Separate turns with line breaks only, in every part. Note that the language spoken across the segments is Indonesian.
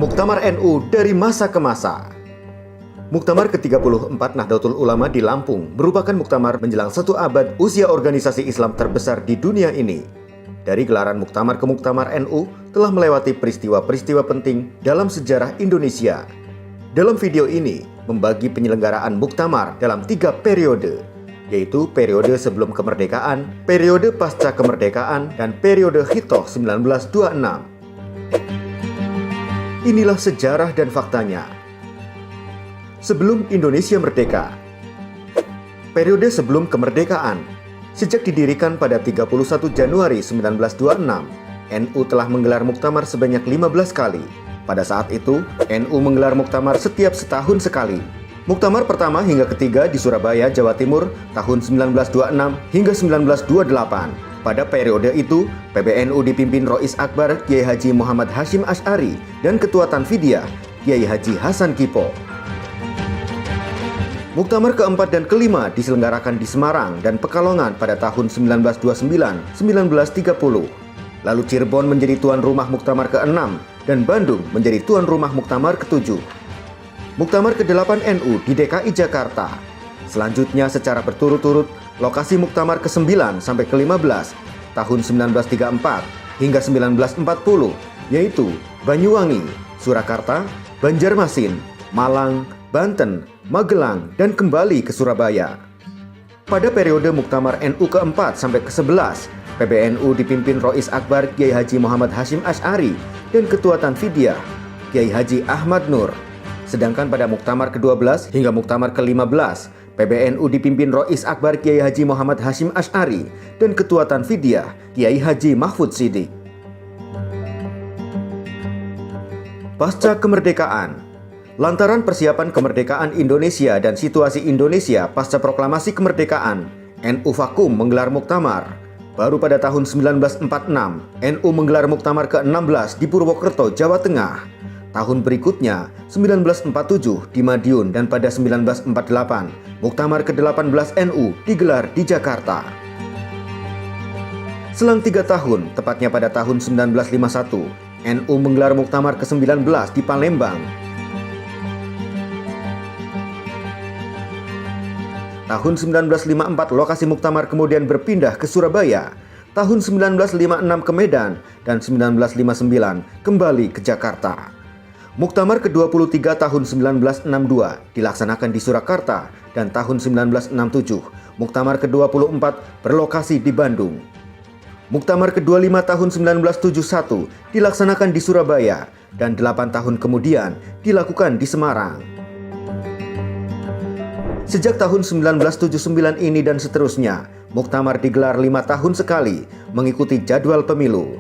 Muktamar NU dari masa ke masa. Muktamar ke-34 Nahdlatul Ulama di Lampung merupakan muktamar menjelang 1 abad usia organisasi Islam terbesar di dunia ini. Dari gelaran muktamar ke muktamar NU telah melewati peristiwa-peristiwa penting dalam sejarah Indonesia. Dalam video ini membagi penyelenggaraan muktamar dalam 3 periode, yaitu periode sebelum kemerdekaan, periode pasca kemerdekaan, dan periode Hitoh 1926. Inilah sejarah dan faktanya. Sebelum Indonesia merdeka. Periode sebelum kemerdekaan. Sejak didirikan pada 31 Januari 1926, NU telah menggelar muktamar sebanyak 15 kali. Pada saat itu, NU menggelar muktamar setiap setahun sekali. Muktamar pertama hingga ketiga di Surabaya, Jawa Timur tahun 1926 hingga 1928. Pada periode itu, PBNU dipimpin Rois Akbar Kiai Haji Muhammad Hasyim Asy'ari dan Ketua Tanfidiyah Kiai Haji Hasan Kipo. Muktamar keempat dan kelima diselenggarakan di Semarang dan Pekalongan pada tahun 1929-1930. Lalu Cirebon menjadi tuan rumah Muktamar ke-6 dan Bandung menjadi tuan rumah Muktamar ke-7. Muktamar ke-8 NU di DKI Jakarta. Selanjutnya secara berturut-turut lokasi Muktamar ke-9 sampai ke-15 tahun 1934 hingga 1940, yaitu Banyuwangi, Surakarta, Banjarmasin, Malang, Banten, Magelang, dan kembali ke Surabaya. Pada periode Muktamar NU ke-4 sampai ke-11, PBNU dipimpin Rois Akbar Kiai Haji Muhammad Hasyim Asy'ari dan Ketua Tanfidiyah Kiai Haji Ahmad Nur. Sedangkan pada Muktamar ke-12 hingga Muktamar ke-15, PBNU dipimpin Rois Akbar Kiai Haji Muhammad Hasyim Asy'ari dan Ketua Tanfidiyah Kiai Haji Mahfud Siddiq. Pasca kemerdekaan. Lantaran persiapan kemerdekaan Indonesia dan situasi Indonesia pasca proklamasi kemerdekaan, NU vakum menggelar muktamar. Baru pada tahun 1946, NU menggelar muktamar ke-16 di Purwokerto, Jawa Tengah. Tahun berikutnya, 1947 di Madiun, dan pada 1948, Muktamar ke-18 NU digelar di Jakarta. Selang 3 tahun, tepatnya pada tahun 1951, NU menggelar Muktamar ke-19 di Palembang. Tahun 1954, lokasi Muktamar kemudian berpindah ke Surabaya. Tahun 1956 ke Medan, dan 1959 kembali ke Jakarta. Muktamar ke-23 tahun 1962 dilaksanakan di Surakarta, dan tahun 1967 Muktamar ke-24 berlokasi di Bandung. Muktamar ke-25 tahun 1971 dilaksanakan di Surabaya, dan 8 tahun kemudian dilakukan di Semarang. Sejak tahun 1979 ini dan seterusnya, Muktamar digelar 5 tahun sekali mengikuti jadwal pemilu.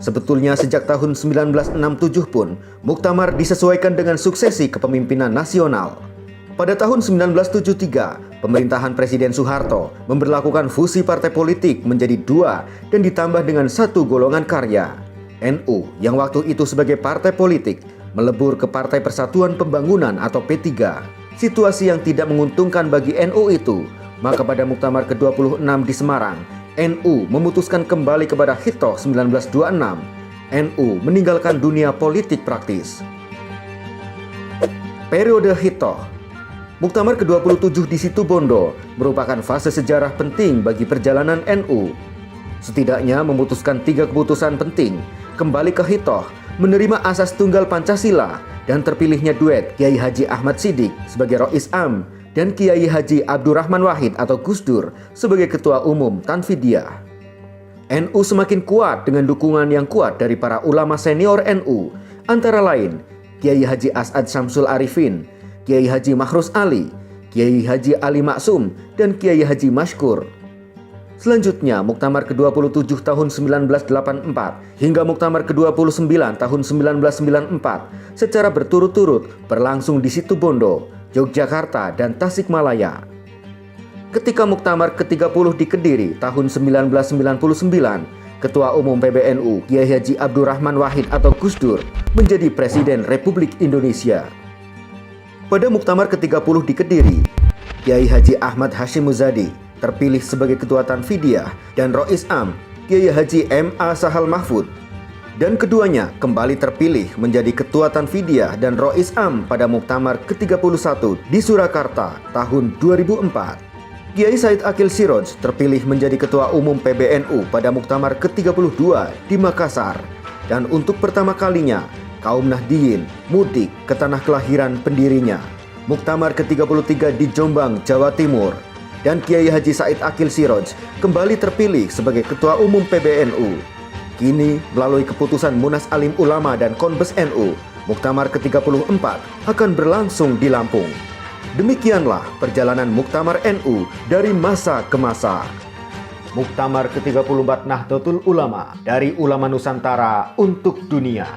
Sebetulnya sejak tahun 1967 pun, Muktamar disesuaikan dengan suksesi kepemimpinan nasional. Pada tahun 1973, pemerintahan Presiden Soeharto memberlakukan fusi partai politik menjadi 2 dan ditambah dengan 1 golongan karya. NU yang waktu itu sebagai partai politik melebur ke Partai Persatuan Pembangunan atau P3. Situasi yang tidak menguntungkan bagi NU itu, maka pada Muktamar ke-26 di Semarang, NU memutuskan kembali kepada Hitoh 1926. NU meninggalkan dunia politik praktis. Periode Hitoh. Muktamar ke-27 di Situbondo merupakan fase sejarah penting bagi perjalanan NU. Setidaknya memutuskan 3 keputusan penting, kembali ke Hitoh, menerima asas tunggal Pancasila, dan terpilihnya duet Kiai Haji Ahmad Siddiq sebagai Rois Am dan Kiai Haji Abdurrahman Wahid atau Gus Dur sebagai Ketua Umum Tanfidiyah. NU semakin kuat dengan dukungan yang kuat dari para ulama senior NU, antara lain Kiai Haji As'ad Syamsul Arifin, Kiai Haji Mahrus Ali, Kiai Haji Ali Maksum, dan Kiai Haji Mashkur. Selanjutnya, Muktamar ke-27 tahun 1984 hingga Muktamar ke-29 tahun 1994 secara berturut-turut berlangsung di Situbondo, Yogyakarta, dan Tasikmalaya. Ketika Muktamar ke-30 di Kediri tahun 1999, Ketua Umum PBNU Kiai Haji Abdurrahman Wahid atau Gus Dur menjadi Presiden Republik Indonesia. Pada Muktamar ke-30 di Kediri, Kiai Haji Ahmad Hasyim Muzadi terpilih sebagai Ketua Tanfidiyah dan Rois Am Kiai Haji M.A. Sahal Mahfud. Dan keduanya kembali terpilih menjadi Ketua Tanfidiyah dan Rois Am pada Muktamar ke-31 di Surakarta tahun 2004. Kiai Said Akil Siroj terpilih menjadi Ketua Umum PBNU pada Muktamar ke-32 di Makassar. Dan untuk pertama kalinya, kaum Nahdiyin mudik ke tanah kelahiran pendirinya, Muktamar ke-33 di Jombang, Jawa Timur. Dan Kiai Haji Said Akil Siroj kembali terpilih sebagai Ketua Umum PBNU. Kini, melalui keputusan Munas Alim Ulama dan Konbes NU, Muktamar ke-34 akan berlangsung di Lampung. Demikianlah perjalanan Muktamar NU dari masa ke masa. Muktamar ke-34 Nahdlatul Ulama, dari ulama Nusantara untuk dunia.